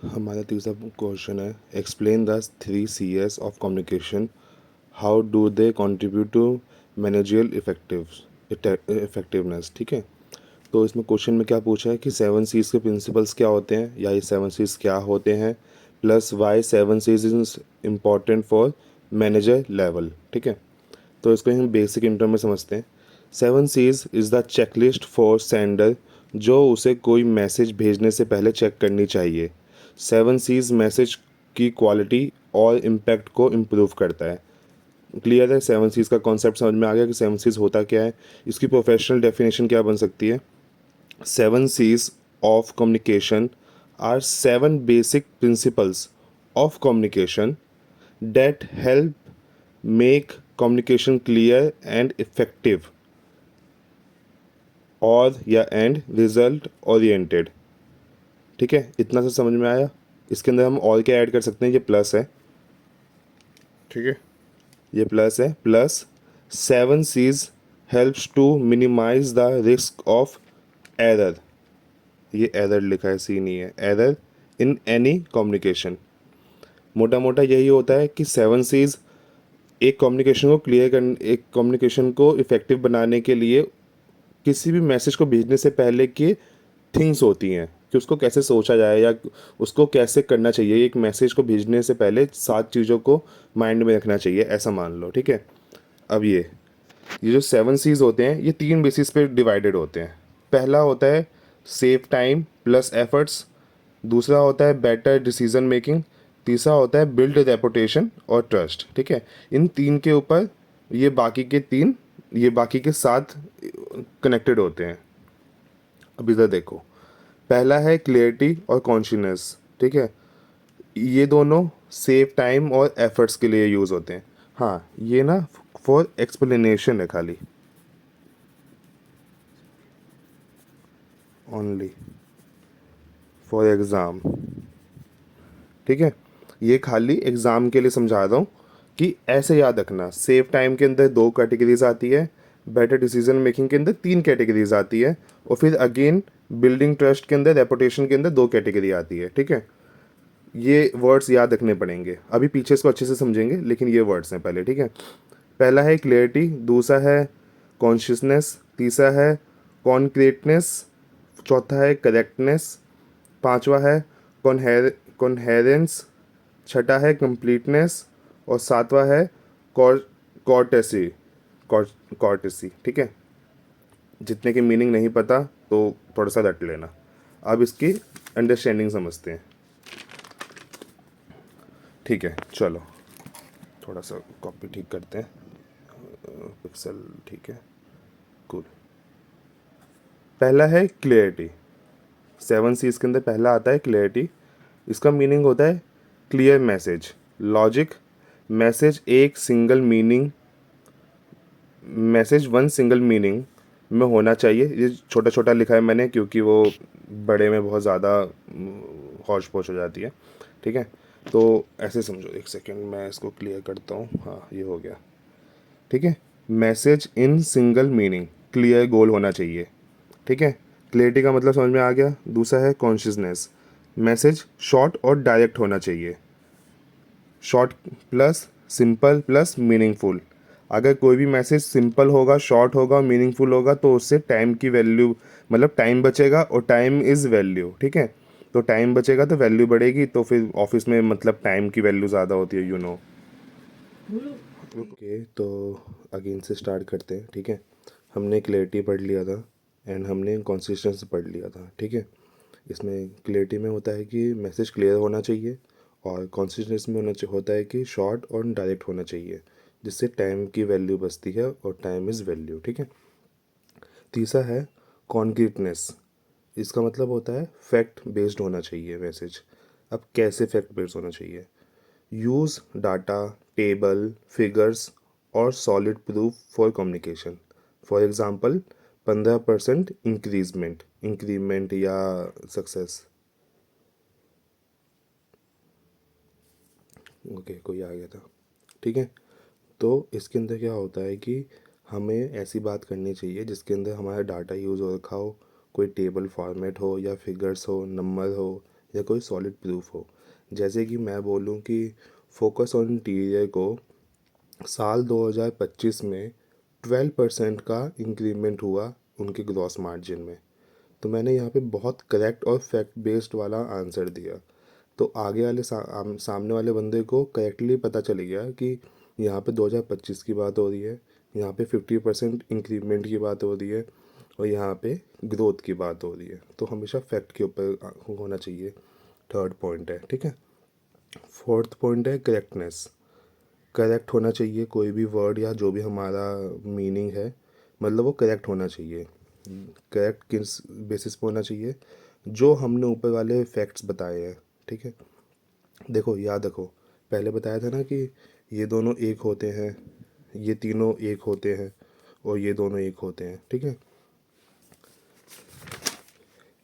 हमारा तीसरा क्वेश्चन है, explain the 3 Cs of communication, how do they contribute to managerial effectiveness. ठीक है, तो इसमें क्वेश्चन में क्या पूछा है कि 7 Cs के प्रिंसिपल्स क्या होते हैं या ये 7 Cs क्या होते हैं, plus why 7 Cs is important for manager level. ठीक है, तो इसको हम बेसिक इंटर में समझते हैं। 7 Cs is the checklist for sender, जो उसे कोई मैसेज भेजने से पहले चेक करनी चाहिए। 7 Cs मैसेज की क्वालिटी और इम्पैक्ट को इम्प्रूव करता है। क्लियर है? 7 Cs का कॉन्सेप्ट समझ में आ गया कि 7 Cs होता क्या है। इसकी प्रोफेशनल डेफिनेशन क्या बन सकती है? 7 Cs of communication are 7 basic principles of communication that help make communication clear and effective और या एंड रिजल्ट ओरिएंटेड। ठीक है, इतना सा समझ में आया। इसके अंदर हम और क्या ऐड कर सकते हैं? ये प्लस है। ठीक है, ये प्लस है। Plus 7 Cs helps to minimize the risk of error. ये एरर लिखा है, सी नहीं है, एरर इन एनी कम्युनिकेशन। मोटा मोटा यही होता है कि 7 Cs एक कम्युनिकेशन को क्लियर कर, एक कम्युनिकेशन को इफेक्टिव बनाने के लिए किसी भी मैसेज को भेजने से पहले की थिंग्स होती हैं कि उसको कैसे सोचा जाए या उसको कैसे करना चाहिए। एक मैसेज को भेजने से पहले 7 चीज़ों को माइंड में रखना चाहिए, ऐसा मान लो। ठीक है, अब ये जो 7 Cs होते हैं ये 3 बेसिस पे डिवाइडेड होते हैं। पहला होता है सेव टाइम प्लस एफर्ट्स, दूसरा होता है बेटर डिसीजन मेकिंग, तीसरा होता है बिल्ड रेपुटेशन और ट्रस्ट। ठीक है, इन तीन के ऊपर ये बाकी के 7 कनेक्टेड होते हैं। अब इधर देखो, पहला है क्लियरिटी और कॉन्शियसनेस। ठीक है, ये दोनों सेव टाइम और एफर्ट्स के लिए यूज़ होते हैं। हाँ, ये ना फॉर एक्सप्लेनेशन है खाली, ओनली फॉर एग्ज़ाम। ठीक है, ये खाली एग्ज़ाम के लिए समझा रहा हूँ कि ऐसे याद रखना। सेव टाइम के अंदर 2 कैटेगरीज आती है, बेटर डिसीजन मेकिंग के अंदर 3 कैटेगरीज आती है, और फिर अगेन बिल्डिंग ट्रस्ट के अंदर, रेपुटेशन के अंदर 2 कैटेगरी आती है। ठीक है, ये वर्ड्स याद रखने पड़ेंगे। अभी पीछे इसको अच्छे से समझेंगे, लेकिन ये वर्ड्स हैं पहले। ठीक है, पहला है क्लियरिटी, दूसरा है कॉन्शियसनेस, तीसरा है कॉन्क्रीटनेस, चौथा है करेक्टनेस, पांचवा है कॉन्हेरेंस, छठा है कंप्लीटनेस, और सातवां है कॉर्टेसी। कॉर्टेसी। ठीक है, जितने की मीनिंग नहीं पता तो थोड़ा सा रट लेना। अब इसकी अंडरस्टैंडिंग समझते हैं। ठीक है, चलो थोड़ा सा कॉपी ठीक करते हैं, पिक्सल। ठीक है, कूल। पहला है क्लियरिटी। 7 Cs के अंदर पहला आता है क्लियरिटी। इसका मीनिंग होता है क्लियर मैसेज, लॉजिक। मैसेज एक single meaning message one single meaning में होना चाहिए। ये छोटा छोटा लिखा है मैंने क्योंकि वो बड़े में बहुत ज़्यादा हौच पौच हो जाती है। ठीक है, तो ऐसे समझो। एक सेकेंड, मैं इसको क्लियर करता हूँ। हाँ, ये हो गया। ठीक है, message in single meaning, clear goal होना चाहिए। ठीक है, क्लियरिटी का मतलब समझ में आ गया। दूसरा है कॉन्शियसनेस, मैसेज शॉर्ट और डायरेक्ट होना चाहिए। Short plus simple plus meaningful. अगर कोई भी मैसेज सिंपल होगा, शॉर्ट होगा और मीनिंगफुल होगा तो उससे टाइम की वैल्यू, मतलब टाइम बचेगा, और टाइम इज़ वैल्यू। ठीक है, तो टाइम बचेगा तो वैल्यू बढ़ेगी, तो फिर ऑफिस में मतलब टाइम की वैल्यू ज़्यादा होती है, यू नो। ओके, तो अगेन से स्टार्ट करते हैं। ठीक है, हमने क्लियरिटी पढ़ लिया था एंड हमने कंसिस्टेंसी पढ़ लिया था। ठीक है, इसमें क्लियरिटी में होता है कि मैसेज क्लियर होना चाहिए, और कंसिस्टेंसी में होता है कि शॉर्ट और डायरेक्ट होना चाहिए, जिससे टाइम की वैल्यू बचती है और टाइम इज़ वैल्यू। ठीक है, तीसरा है कॉन्क्रीटनेस। इसका मतलब होता है फैक्ट बेस्ड होना चाहिए मैसेज। अब कैसे फैक्ट बेस्ड होना चाहिए? यूज़ डाटा, टेबल, फिगर्स और solid proof for communication. For example 15% increment या सक्सेस। ओके, कोई आ गया था। ठीक है, तो इसके अंदर क्या होता है कि हमें ऐसी बात करनी चाहिए जिसके अंदर हमारा डाटा यूज़ हो रखा हो, कोई टेबल फॉर्मेट हो या फिगर्स हो, नंबर हो या कोई सॉलिड प्रूफ हो। जैसे कि मैं बोलूँ कि फोकस ऑन इंटीरियर को साल 2025 में 12% का इंक्रीमेंट हुआ उनके ग्रॉस मार्जिन में। तो मैंने यहाँ पे बहुत करेक्ट और फैक्ट बेस्ड वाला आंसर दिया। तो आगे वाले सामने वाले बंदे को करेक्टली पता चल गया कि यहाँ पे 2025 की बात हो रही है, यहाँ पे 50% इंक्रीमेंट की बात हो रही है, और यहाँ पे ग्रोथ की बात हो रही है। तो हमेशा फैक्ट के ऊपर होना चाहिए। थर्ड पॉइंट है, ठीक है। फोर्थ पॉइंट है करेक्टनेस। करेक्ट होना चाहिए कोई भी वर्ड या जो भी हमारा मीनिंग है, मतलब वो करेक्ट होना चाहिए। करेक्ट किस बेसिस पे होना चाहिए? जो हमने ऊपर वाले फैक्ट्स बताए हैं, ठीक है। देखो, याद रखो, पहले बताया था ना कि ये दोनों एक होते हैं, ये तीनों एक होते हैं, और ये दोनों एक होते हैं, ठीक है।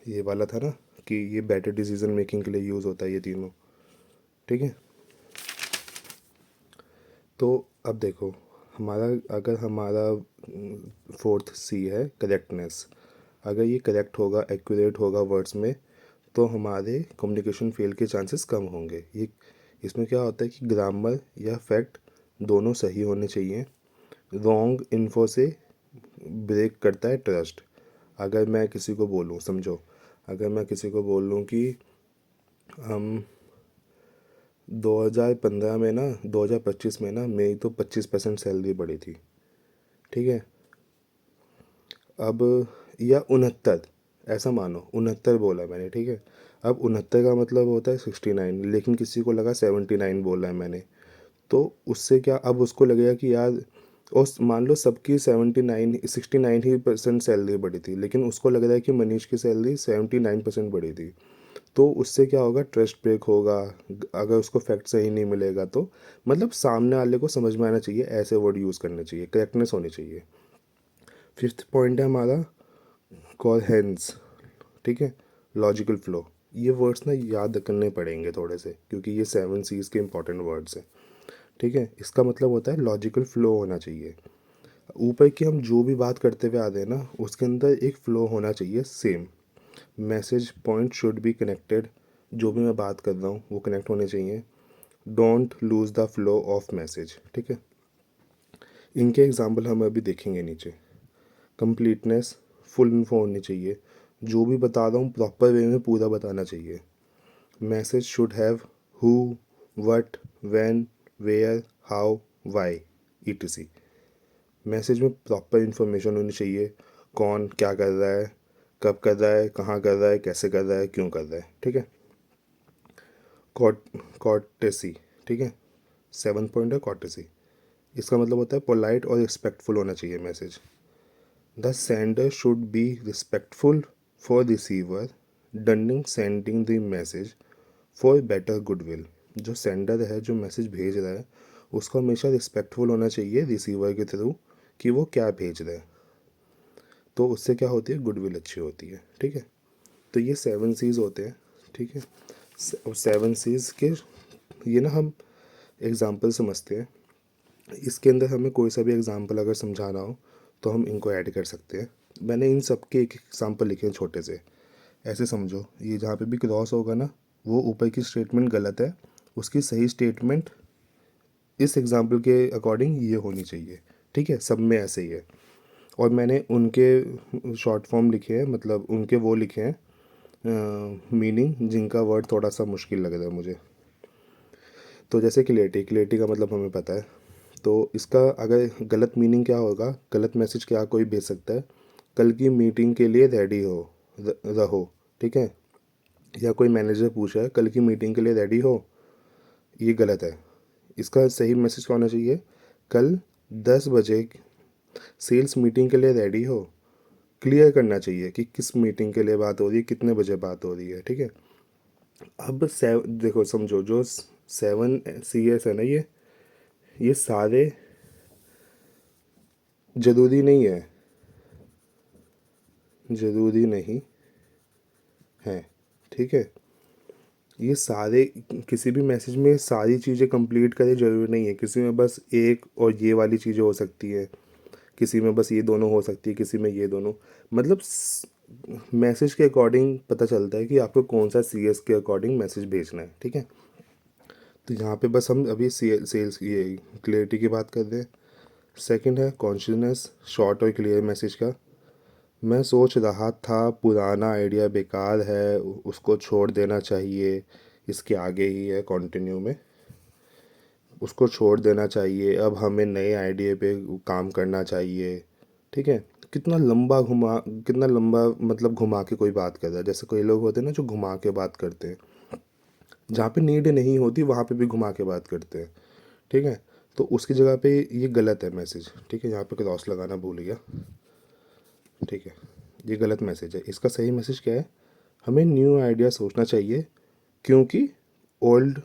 ये वाला था ना कि ये बेटर डिसीजन मेकिंग के लिए यूज़ होता है ये तीनों, ठीक है। तो अब देखो, हमारा अगर हमारा फोर्थ सी है करेक्टनेस, अगर ये करेक्ट होगा, एक्यूरेट होगा वर्ड्स में, तो हमारे कम्युनिकेशन फेल के चांसेस कम होंगे। ये इसमें क्या होता है कि ग्रामर या फैक्ट दोनों सही होने चाहिए। रॉन्ग इन्फो से ब्रेक करता है ट्रस्ट। अगर मैं किसी को बोलूँ, समझो, अगर मैं किसी को बोल लूँ कि हम 2015 में ना, 2025 में ना मेरी तो 25% सैलरी बढ़ी थी, ठीक है। अब या 69, ऐसा मानो 69 बोला मैंने, ठीक है। अब 69 का मतलब होता है 69, लेकिन किसी को लगा 79 बोला है मैंने, तो उससे क्या, अब उसको लगेगा कि यार, और मान लो सबकी 69 ही परसेंट सैलरी बढ़ी थी, लेकिन उसको लग रहा है कि मनीष की सैलरी 79% बढ़ी थी। तो उससे क्या होगा, ट्रस्ट ब्रेक होगा। अगर उसको फैक्ट सही नहीं मिलेगा तो, मतलब सामने वाले को समझ में आना चाहिए, ऐसे वर्ड यूज़ करने चाहिए, करेक्टनेस होनी चाहिए। फिफ्थ पॉइंट है हमारा कोहेरेंस, ठीक है, लॉजिकल फ्लो। ये वर्ड्स ना याद करने पड़ेंगे थोड़े से, क्योंकि ये 7 C's के इंपॉर्टेंट वर्ड्स हैं, ठीक है। इसका मतलब होता है लॉजिकल फ्लो होना चाहिए। ऊपर की हम जो भी बात करते हुए आ रहे हैं ना, उसके अंदर एक फ्लो होना चाहिए same. Message point should be connected. जो भी मैं बात कर रहा हूँ वो कनेक्ट होने चाहिए। Don't lose the flow of message, ठीक है। इनके एग्जाम्पल हम अभी देखेंगे नीचे। कंप्लीटनेस, फुल इन्फो होनी चाहिए। जो भी बता रहा हूँ प्रॉपर वे में पूरा बताना चाहिए। Message should have who, what, when, where, how, why, etc. Message में प्रॉपर इन्फॉर्मेशन होनी चाहिए। कौन क्या कर रहा है, कब कर रहा है, कहाँ कर रहा है, कैसे कर रहा है, क्यों कर रहा है, ठीक है। कॉर्टेसी, ठीक है। 7 पॉइंट है कॉर्टेसी। इसका मतलब होता है पोलाइट और रिस्पेक्टफुल होना चाहिए message. The sender should be respectful for receiver Dunning sending the message for better goodwill. जो सेंडर है, जो मैसेज भेज रहा है, उसको हमेशा रिस्पेक्टफुल होना चाहिए रिसीवर के थ्रू कि वो क्या भेज रहा है। तो उससे क्या होती है, गुडविल अच्छी होती है, ठीक है। तो ये 7 C's होते हैं, ठीक है। और 7 C's के ये ना हम एग्ज़ाम्पल समझते हैं। इसके अंदर हमें कोई सा भी एग्ज़ाम्पल अगर समझाना हो तो हम इनको ऐड कर सकते हैं। मैंने इन सब के एक एग्ज़ाम्पल लिखे हैं छोटे से। ऐसे समझो, ये जहाँ पे भी क्रॉस होगा ना, वो ऊपर की स्टेटमेंट गलत है, उसकी सही स्टेटमेंट इस एग्ज़ाम्पल के अकॉर्डिंग ये होनी चाहिए, ठीक है। सब में ऐसे ही है। और मैंने उनके शॉर्ट फॉर्म लिखे हैं, मतलब उनके वो लिखे हैं मीनिंग, जिनका वर्ड थोड़ा सा मुश्किल लग रहा है मुझे। तो जैसे क्लेरिटी, क्लेरिटी का मतलब हमें पता है। तो इसका अगर गलत मीनिंग क्या होगा, गलत मैसेज क्या कोई भेज सकता है, कल की मीटिंग के लिए रेडी हो, रहो, ठीक है। या कोई मैनेजर पूछ रहा है कल की मीटिंग के लिए रेडी हो, ये गलत है। इसका सही मैसेज क्या होना चाहिए, कल 10 बजे सेल्स मीटिंग के लिए रेडी हो। क्लियर करना चाहिए कि किस मीटिंग के लिए बात हो रही है, कितने बजे बात हो रही है, ठीक है। अब देखो, समझो, जो 7 CS है ना, ये सारे ज़रूरी नहीं है, ज़रूरी नहीं है, ठीक है। ये सारे, किसी भी मैसेज में सारी चीज़ें कंप्लीट करें ज़रूरी नहीं है। किसी में बस एक और ये वाली चीज़ें हो सकती है, किसी में बस ये दोनों हो सकती है, किसी में ये दोनों, मतलब मैसेज के अकॉर्डिंग पता चलता है कि आपको कौन सा CS के अकॉर्डिंग मैसेज भेजना है, ठीक है। तो यहाँ पे बस हम अभी सेल्स ये क्लियरिटी की बात कर रहे हैं। सेकंड है कॉन्शियसनेस, शॉर्ट और क्लियर मैसेज का। मैं सोच रहा था पुराना आइडिया बेकार है, उसको छोड़ देना चाहिए। इसके आगे ही है कंटिन्यू में, उसको छोड़ देना चाहिए, अब हमें नए आइडिया पे काम करना चाहिए, ठीक है। कितना लंबा घुमा, कितना लंबा मतलब घुमा के कोई बात कर रहा है। जैसे कोई लोग होते हैं ना जो घुमा के बात करते हैं, जहाँ पे नीड नहीं होती वहाँ पे भी घुमा के बात करते हैं, ठीक है। तो उसकी जगह पे ये गलत है मैसेज, ठीक है। यहाँ पे क्रॉस लगाना भूल गया, ठीक है। ये गलत मैसेज है। इसका सही मैसेज क्या है? हमें न्यू आइडिया सोचना चाहिए क्योंकि old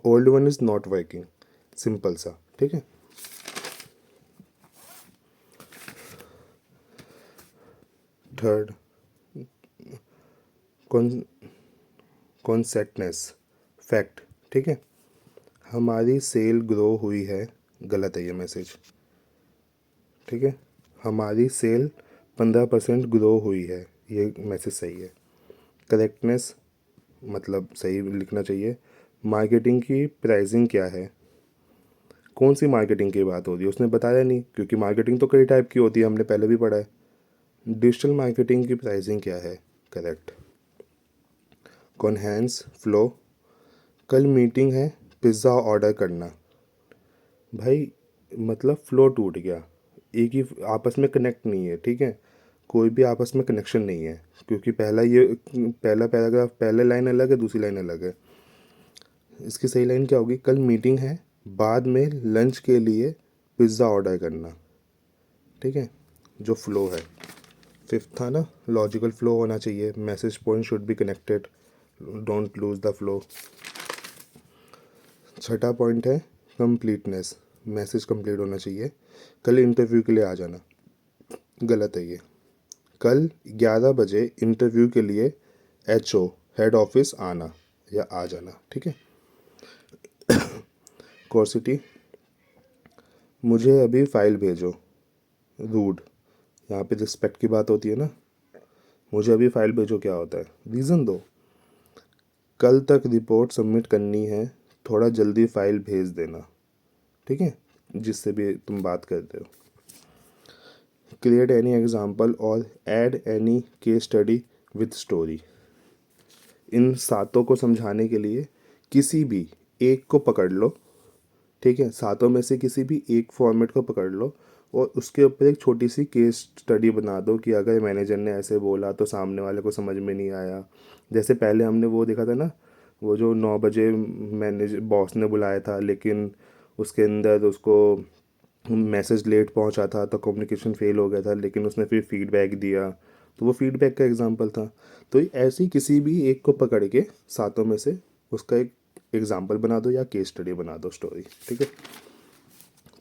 old one is not working. Simple सा, ठीक है। थर्ड, कौन कॉन्सेप्टनेस, फैक्ट, ठीक है। हमारी सेल ग्रो हुई है, गलत है ये मैसेज, ठीक है। हमारी सेल 15% ग्रो हुई है, ये मैसेज सही है। करेक्टनेस मतलब सही लिखना चाहिए। मार्केटिंग की प्राइसिंग क्या है? कौन सी मार्केटिंग की बात हो रही है, उसने बताया नहीं, क्योंकि मार्केटिंग तो कई टाइप की होती है, हमने पहले भी पढ़ा है। डिजिटल मार्केटिंग की प्राइसिंग क्या है? करेक्ट। कॉन्हेंस फ्लो, कल मीटिंग है, पिज़्ज़ा ऑर्डर करना। भाई मतलब फ्लो टूट गया, एक ही आपस में कनेक्ट नहीं है, ठीक है। कोई भी आपस में कनेक्शन नहीं है, क्योंकि पहला पैराग्राफ, पहले लाइन अलग है, दूसरी लाइन अलग है। इसकी सही लाइन क्या होगी? कल मीटिंग है, बाद में लंच के लिए पिज़्ज़ा ऑर्डर करना, ठीक है। जो फ्लो है। फिफ्थ था ना, लॉजिकल फ्लो होना चाहिए, message point should be connected, don't lose the flow. छठा पॉइंट है कंप्लीटनेस, मैसेज कंप्लीट होना चाहिए। कल इंटरव्यू के लिए आ जाना, गलत है ये। कल 11 बजे इंटरव्यू के लिए HO हेड ऑफिस आना या आ जाना, ठीक है। कोर्सिटी, मुझे अभी फाइल भेजो, रूड। यहाँ पे रिस्पेक्ट की बात होती है ना, मुझे अभी फाइल भेजो क्या होता है? रीज़न दो। कल तक रिपोर्ट सबमिट करनी है, थोड़ा जल्दी फाइल भेज देना, ठीक है, जिससे भी तुम बात करते हो। क्रिएट एनी एग्जाम्पल और add any case study with story. इन सातों को समझाने के लिए किसी भी एक को पकड़ लो, ठीक है। सातों में से किसी भी एक फॉर्मेट को पकड़ लो और उसके ऊपर एक छोटी सी केस स्टडी बना दो कि अगर मैनेजर ने ऐसे बोला तो सामने वाले को समझ में नहीं आया। जैसे पहले हमने वो देखा था ना, वो जो 9 बजे मैनेजर बॉस ने बुलाया था, लेकिन उसके अंदर उसको मैसेज लेट पहुंचा था तो कम्युनिकेशन फेल हो गया था, लेकिन उसने फिर फीडबैक दिया, तो वो फीडबैक का एग्जांपल था। तो ऐसे ही किसी भी एक को पकड़ के सातों में से उसका एक एग्जांपल बना दो या केस स्टडी बना दो, स्टोरी, ठीक है।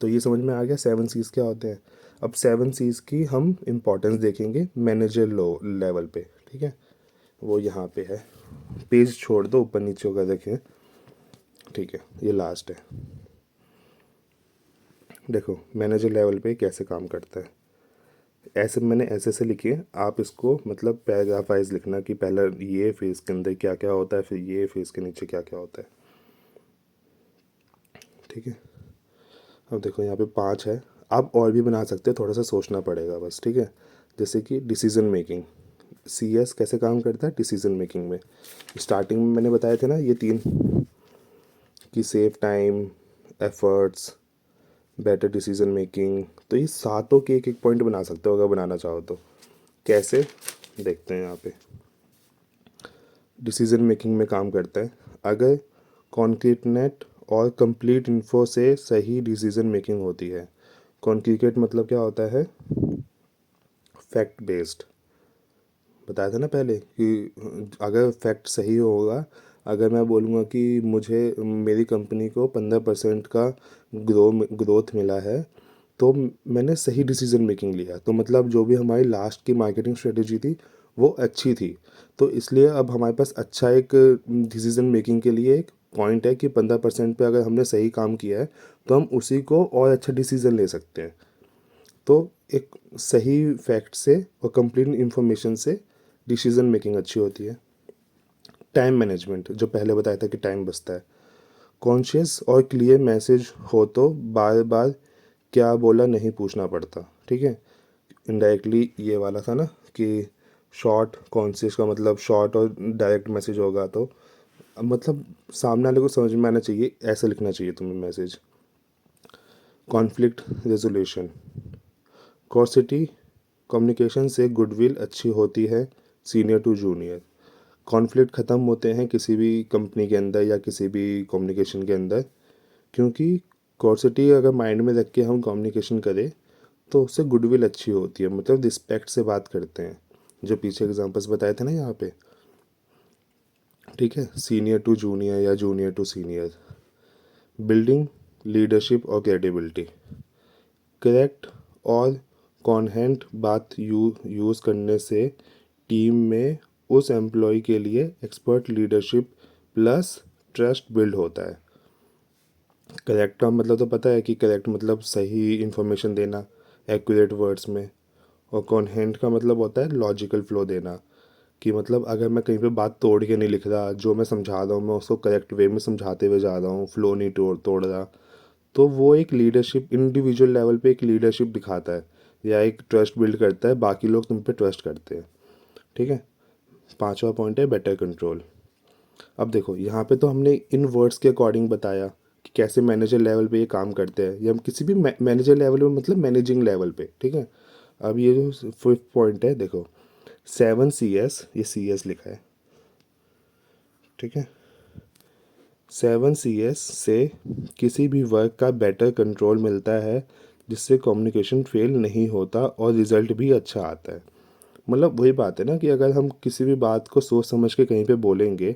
तो ये समझ में आ गया 7 C's क्या होते हैं। अब 7 C's की हम इम्पोर्टेंस देखेंगे मैनेजर लो लेवल पे, ठीक है। वो यहाँ पे है, पेज छोड़ दो, ऊपर नीचे होकर देखें, ठीक है। ये लास्ट है, देखो मैनेजर लेवल पे कैसे काम करता है। ऐसे मैंने ऐसे लिखे, आप इसको मतलब पैराग्राफ वाइज लिखना कि पहला ये, फिर इसके अंदर क्या क्या होता है, फिर ये, फिर इसके नीचे क्या क्या होता है, ठीक है। अब देखो यहाँ पे 5 है, आप और भी बना सकते हो, थोड़ा सा सोचना पड़ेगा बस, ठीक है। जैसे कि डिसीजन मेकिंग, CS कैसे काम करता है डिसीजन मेकिंग में। स्टार्टिंग में मैंने बताए थे ना ये 3, कि save time, efforts, better decision making. तो ये सातों के एक एक पॉइंट बना सकते हो अगर बनाना चाहो तो। कैसे, देखते हैं यहाँ पे। डिसीजन मेकिंग में काम करता है अगर कॉन्क्रीटनेट और कंप्लीट इन्फो से सही डिसीजन मेकिंग होती है। कॉन्क्रीट मतलब क्या होता है? Fact based. बताया था ना पहले कि अगर फैक्ट सही होगा, अगर मैं बोलूँगा कि मुझे मेरी कंपनी को 15% का ग्रोथ मिला है, तो मैंने सही डिसीजन मेकिंग लिया, तो मतलब जो भी हमारी लास्ट की मार्केटिंग स्ट्रेटेजी थी वो अच्छी थी। तो इसलिए अब हमारे पास अच्छा एक डिसीजन मेकिंग के लिए एक पॉइंट है कि 15% पे अगर हमने सही काम किया है तो हम उसी को और अच्छा डिसीजन ले सकते हैं। तो एक सही फैक्ट से और कंप्लीट इंफॉर्मेशन से डिसीजन मेकिंग अच्छी होती है। टाइम मैनेजमेंट, जो पहले बताया था कि टाइम बचता है। कॉन्शियस और क्लियर मैसेज हो तो बार बार क्या बोला नहीं पूछना पड़ता, ठीक है। इनडायरेक्टली ये वाला था ना कि शॉर्ट कॉन्शियस का मतलब शॉर्ट और डायरेक्ट मैसेज होगा, तो मतलब सामने वाले को समझ में आना चाहिए, ऐसे लिखना चाहिए तुम्हें मैसेज। कॉन्फ्लिक्ट रेजोल्यूशन, कॉर्सिटी कम्युनिकेशन से गुडविल अच्छी होती है सीनियर टू जूनियर। कॉन्फ्लिक्ट ख़त्म होते हैं किसी भी कंपनी के अंदर या किसी भी कम्युनिकेशन के अंदर, क्योंकि कॉर्सिटी अगर माइंड में रख के हम कम्युनिकेशन करें तो उससे गुडविल अच्छी होती है, मतलब रिस्पेक्ट से बात करते हैं, जो पीछे एग्जांपल्स बताए थे ना यहाँ पे, ठीक है। सीनियर टू जूनियर या junior to senior. Building leadership और क्रेडिबिलिटी, करेक्ट और कॉन्हेंट बात यूज़ करने से टीम में उस एम्प्लॉय के लिए expert leadership plus trust build होता है। करेक्ट का मतलब तो पता है कि करेक्ट मतलब सही इन्फॉर्मेशन देना एक्यूरेट वर्ड्स में, और कॉन्हेंट का मतलब होता है लॉजिकल फ्लो देना, कि मतलब अगर मैं कहीं पे बात तोड़ के नहीं लिख रहा, जो मैं समझा रहा हूँ मैं उसको करेक्ट वे में समझाते हुए जा रहा हूँ, फ्लो नहीं तोड़ तोड़ रहा, तो वो एक लीडरशिप इंडिविजुअल लेवल पे एक लीडरशिप दिखाता है या एक ट्रस्ट बिल्ड करता है, बाकी लोग तुम पे ट्रस्ट करते हैं, ठीक है। पांचवा पॉइंट है बेटर कंट्रोल। अब देखो यहाँ पे तो हमने इन वर्ड्स के अकॉर्डिंग बताया कि कैसे मैनेजर लेवल पे ये काम करते हैं, या हम किसी भी मैनेजर लेवल पे मतलब मैनेजिंग लेवल पे, ठीक है। अब ये जो फिफ्थ पॉइंट है देखो, 7 CS, ये CS लिखा है, ठीक है। 7 CS से किसी भी वर्क का बेटर कंट्रोल मिलता है, जिससे कम्युनिकेशन फेल नहीं होता और रिजल्ट भी अच्छा आता है। मतलब वही बात है ना कि अगर हम किसी भी बात को सोच समझ के कहीं पे बोलेंगे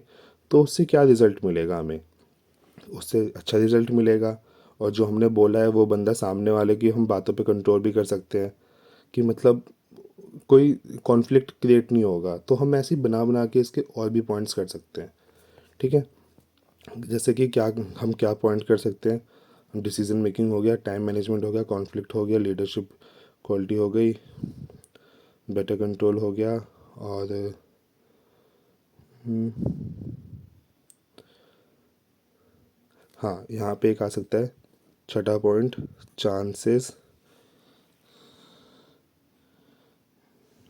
तो उससे क्या रिजल्ट मिलेगा हमें, उससे अच्छा रिजल्ट मिलेगा। और जो हमने बोला है वो बंदा सामने वाले की हम बातों पे कंट्रोल भी कर सकते हैं, कि मतलब कोई कॉन्फ्लिक्ट क्रिएट नहीं होगा, तो हम ऐसे ही बना बना के इसके और भी पॉइंट्स कर सकते हैं, ठीक है। जैसे कि क्या हम क्या पॉइंट कर सकते हैं, डिसीजन मेकिंग हो गया, टाइम मैनेजमेंट हो गया, कॉन्फ्लिक्ट हो गया, लीडरशिप क्वालिटी हो गई, बेटर कंट्रोल हो गया, और हाँ यहाँ पे एक आ सकता है छठा पॉइंट, चांसेस,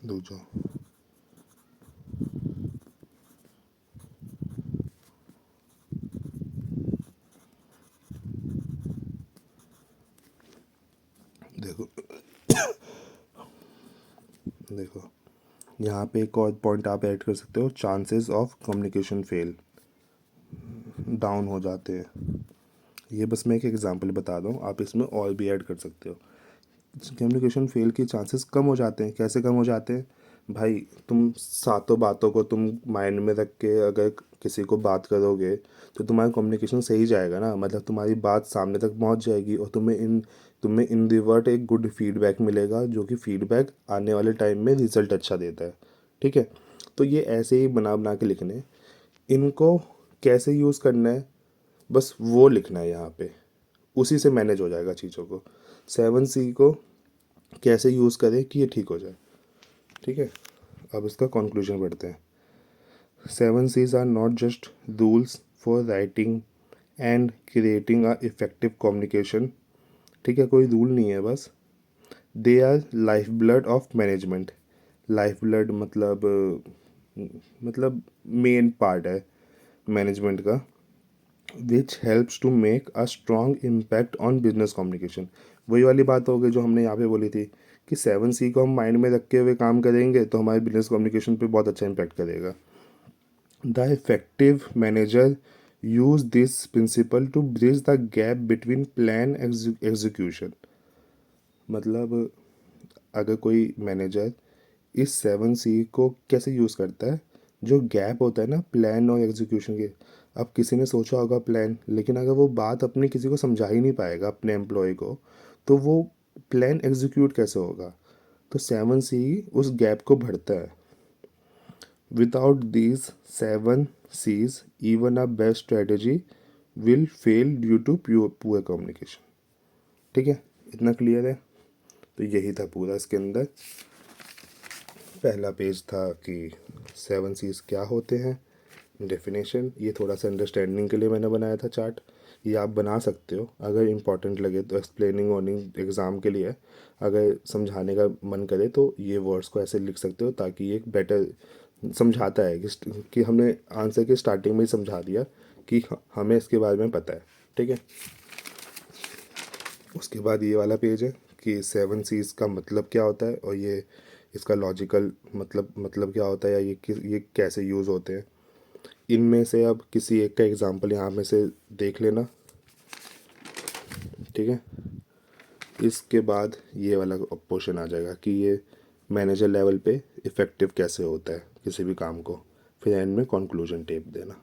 दूसरा देखो, देखो यहाँ पे एक और पॉइंट आप ऐड कर सकते हो, chances of communication fell down हो जाते हैं। ये बस मैं एक एग्जांपल बता दूँ, आप इसमें और भी ऐड कर सकते हो। कम्युनिकेशन फेल के चांसेस कम हो जाते हैं, कैसे कम हो जाते हैं भाई, तुम सातों बातों को तुम माइंड में रख के अगर किसी को बात करोगे तो तुम्हारा कम्युनिकेशन सही जाएगा ना, मतलब तुम्हारी बात सामने तक पहुंच जाएगी और तुम्हें इन रिवर्ट एक गुड फीडबैक मिलेगा, जो कि फीडबैक आने वाले टाइम में रिजल्ट अच्छा देता है, ठीक है। तो ये ऐसे ही बना बना के लिखने, इनको कैसे यूज़ करना है बस वो लिखना है यहाँ पे, उसी से मैनेज हो जाएगा चीज़ों को। 7C को कैसे यूज़ करें कि ये ठीक हो जाए, ठीक है। अब इसका कंक्लूजन पढ़ते हैं। 7Cs are not just rules for writing and creating a effective communication, ठीक है, कोई रूल नहीं है बस, they are life blood of management. Life blood मतलब मेन पार्ट है मैनेजमेंट का, which helps to make a strong impact on business communication. वही वाली बात हो गई जो हमने यहाँ पे बोली थी कि 7C को हम माइंड में रखते हुए काम करेंगे तो हमारे बिजनेस कम्युनिकेशन पे बहुत अच्छा इम्पैक्ट करेगा। The effective manager use this principle to bridge the gap between plan execution. मतलब अगर कोई मैनेजर इस 7C को कैसे यूज़ करता है, जो गैप होता है ना प्लान और एग्जीक्यूशन के। अब किसी ने सोचा होगा प्लान, लेकिन अगर वो बात अपने किसी को समझा ही नहीं पाएगा अपने एम्प्लॉय को, तो वो प्लान एग्जीक्यूट कैसे होगा। तो 7C उस गैप को भरता है। Without these 7Cs even a best strategy will fail due to poor communication, ठीक है। इतना क्लियर है। तो यही था पूरा इसके अंदर। पहला पेज था कि सेवन सीज क्या होते हैं, डेफिनेशन। ये थोड़ा सा अंडरस्टैंडिंग के लिए मैंने बनाया था चार्ट। ये आप बना सकते हो अगर इम्पोर्टेंट लगे तो, एक्सप्लेनिंग वार्निंग एग्ज़ाम के लिए अगर समझाने का मन करे तो ये वर्ड्स को ऐसे लिख सकते हो, ताकि एक बेटर समझाता है कि हमने आंसर के स्टार्टिंग में ही समझा दिया कि हमें इसके बारे में पता है। ठीक है, उसके बाद ये वाला पेज है कि सेवन सीज का मतलब क्या होता है, और ये इसका लॉजिकल मतलब क्या होता है, या ये कैसे यूज़ होते हैं। इनमें से अब किसी एक का एग्जांपल यहाँ में से देख लेना। ठीक है, इसके बाद ये वाला पोर्शन आ जाएगा कि ये मैनेजर लेवल पे इफ़ेक्टिव कैसे होता है किसी भी काम को, फिर एंड में कंक्लूजन टेप देना।